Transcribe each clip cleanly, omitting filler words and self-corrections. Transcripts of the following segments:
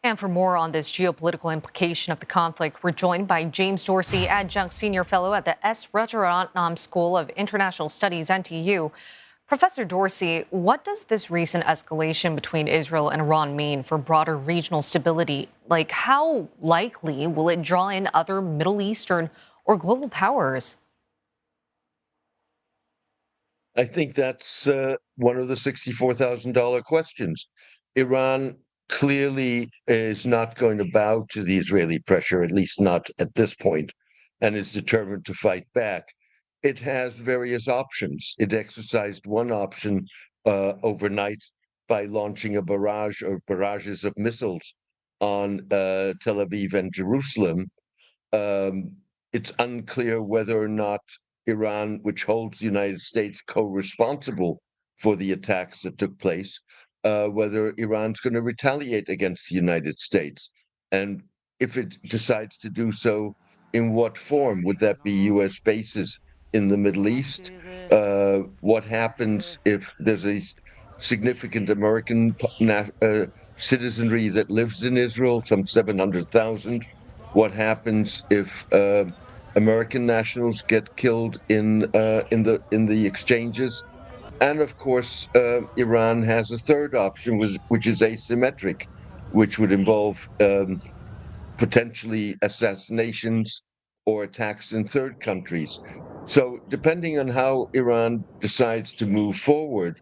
And for more on this geopolitical implication of the conflict, we're joined by James Dorsey, Adjunct Senior Fellow at the S. Rajaratnam School of International Studies, NTU. Professor Dorsey, what does this recent escalation between Israel and Iran mean for broader regional stability? Like, how likely will it draw in other Middle Eastern or global powers? I think that's one of the $64,000 questions. Iran clearly is not going to bow to the Israeli pressure, at least not at this point, and is determined to fight back. It has various options. It exercised one option overnight by launching a barrage or barrages of missiles on Tel Aviv and Jerusalem. It's unclear whether or not Iran, which holds the United States co-responsible for the attacks that took place, whether Iran's going to retaliate against the United States. And if it decides to do so, in what form? Would that be U.S. bases in the Middle East? What happens if there's a significant American citizenry that lives in Israel, some 700,000? What happens if American nationals get killed in the exchanges? And of course, Iran has a third option, which is asymmetric, which would involve potentially assassinations or attacks in third countries. So, depending on how Iran decides to move forward,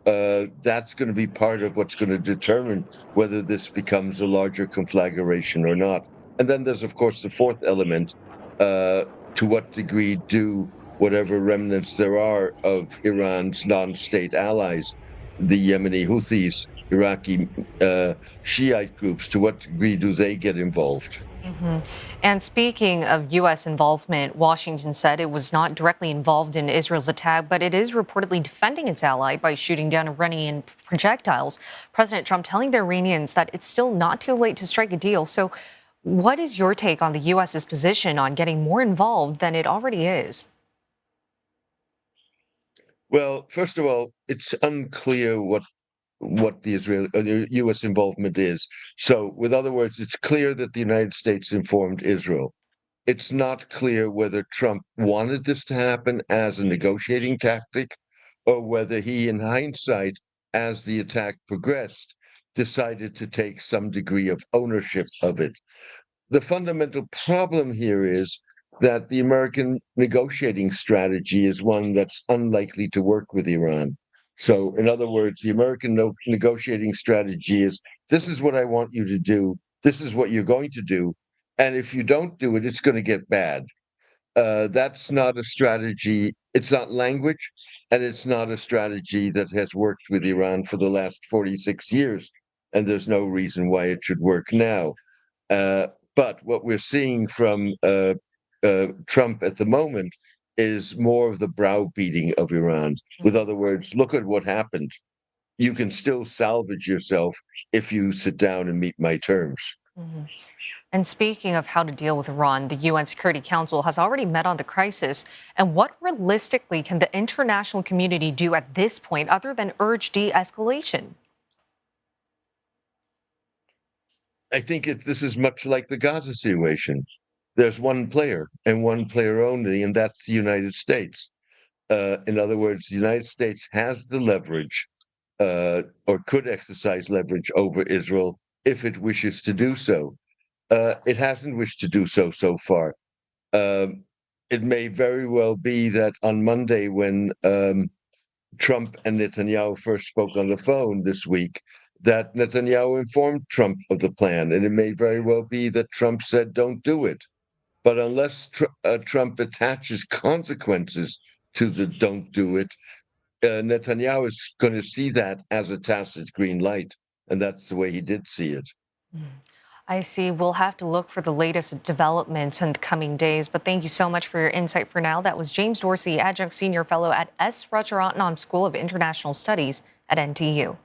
that's going to be part of what's going to determine whether this becomes a larger conflagration or not. And then there's, of course, the fourth element. Uh, to what degree do whatever remnants there are of Iran's non-state allies, the Yemeni Houthis, Iraqi Shiite groups, to what degree do they get involved? hmm And speaking of U.S. involvement, Washington said it was not directly involved in Israel's attack, but it is reportedly defending its ally by shooting down Iranian projectiles. President Trump telling the Iranians that it's still not too late to strike a deal. So, what is your take on the U.S.'s position on getting more involved than it already is? Well, first of all, it's unclear what the U.S. involvement is. So, with other words, it's clear that the United States informed Israel. It's not clear whether Trump wanted this to happen as a negotiating tactic or whether he, in hindsight, as the attack progressed, decided to take some degree of ownership of it. The fundamental problem here is that the American negotiating strategy is one that's unlikely to work with Iran. So, in other words, the American negotiating strategy is this is what I want you to do, this is what you're going to do. And if you don't do it, it's going to get bad. That's not a strategy, it's not language, and it's not a strategy that has worked with Iran for the last 46 years. And there's no reason why it should work now. Uh, but what we're seeing from Trump at the moment is more of the browbeating of Iran. With other words, look at what happened. You can still salvage yourself if you sit down and meet my terms. Mhm. And speaking of how to deal with Iran, the UN Security Council has already met on the crisis. And what realistically can the international community do at this point other than urge de escalation? I think this is much like the Gaza situation. There's one player and one player only, and that's the United States. In other words, the United States has the leverage or could exercise leverage over Israel if it wishes to do so. It hasn't wished to do so so far. Um, it may very well be that on Monday, when Trump and Netanyahu first spoke on the phone this week, that Netanyahu informed Trump of the plan. And it may very well be that Trump said, don't do it. But unless Trump attaches consequences to the don't do it, Netanyahu is going to see that as a tacit green light. And that's the way he did see it. Mm. I see. We'll have to look for the latest developments in the coming days. But thank you so much for your insight for now. That was James Dorsey, Adjunct Senior Fellow at S. Rajaratnam School of International Studies at NTU.